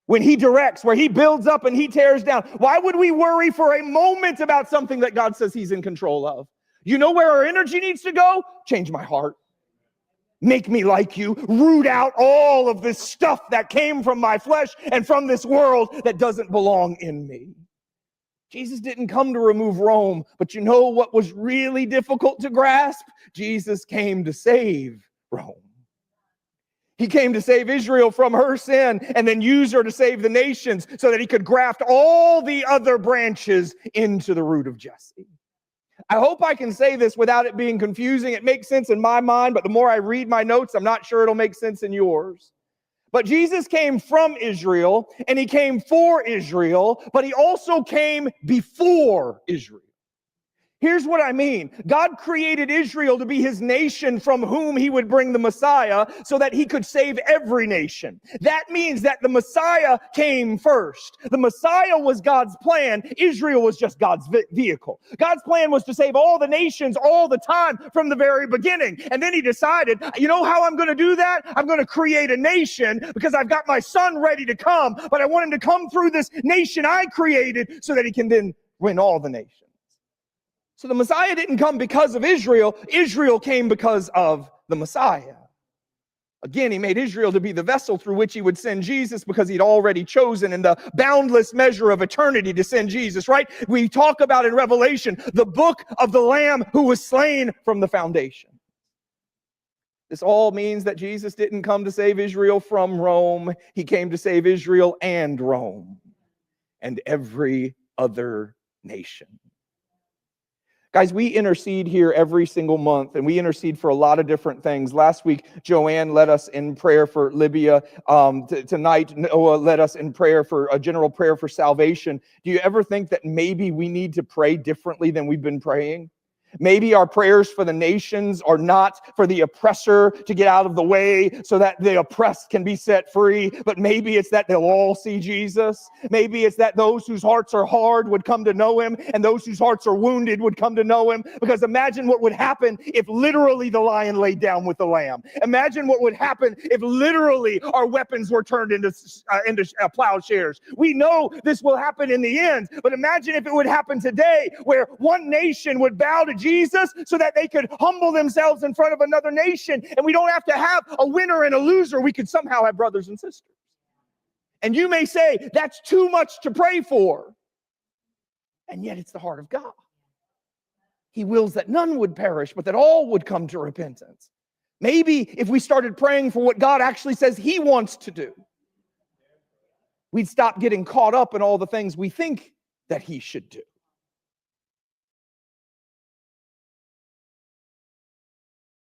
when he directs, where he builds up and he tears down. Why would we worry for a moment about something that God says he's in control of? You know where our energy needs to go? Change my heart. Make me like you. Root out all of this stuff that came from my flesh and from this world that doesn't belong in me. Jesus didn't come to remove Rome, but you know what was really difficult to grasp? Jesus came to save Rome. He came to save Israel from her sin and then use her to save the nations so that he could graft all the other branches into the root of Jesse. I hope I can say this without it being confusing. It makes sense in my mind, but the more I read my notes, I'm not sure it'll make sense in yours. But Jesus came from Israel, and he came for Israel, but he also came before Israel. Here's what I mean. God created Israel to be his nation from whom he would bring the Messiah so that he could save every nation. That means that the Messiah came first. The Messiah was God's plan. Israel was just God's vehicle. God's plan was to save all the nations all the time from the very beginning. And then he decided, you know how I'm going to do that? I'm going to create a nation because I've got my son ready to come, but I want him to come through this nation I created so that he can then win all the nations. So the Messiah didn't come because of Israel. Israel came because of the Messiah. Again, he made Israel to be the vessel through which he would send Jesus because he'd already chosen in the boundless measure of eternity to send Jesus, right? We talk about in Revelation, the book of the Lamb who was slain from the foundation. This all means that Jesus didn't come to save Israel from Rome. He came to save Israel and Rome and every other nation. Guys, we intercede here every single month, and we intercede for a lot of different things. Last week, Joanne led us in prayer for Libya. Tonight, Noah led us in prayer for a general prayer for salvation. Do you ever think that maybe we need to pray differently than we've been praying? Maybe our prayers for the nations are not for the oppressor to get out of the way so that the oppressed can be set free, but maybe it's that they'll all see Jesus. Maybe it's that those whose hearts are hard would come to know him, and those whose hearts are wounded would come to know him. Because imagine what would happen if literally the lion laid down with the lamb. Imagine what would happen if literally our weapons were turned into plowshares. We know this will happen in the end, but imagine if it would happen today, where one nation would bow to Jesus so that they could humble themselves in front of another nation, and we don't have to have a winner and a loser. We could somehow have brothers and sisters. And you may say, that's too much to pray for. And yet it's the heart of God. He wills that none would perish, but that all would come to repentance. Maybe if we started praying for what God actually says he wants to do, we'd stop getting caught up in all the things we think that he should do.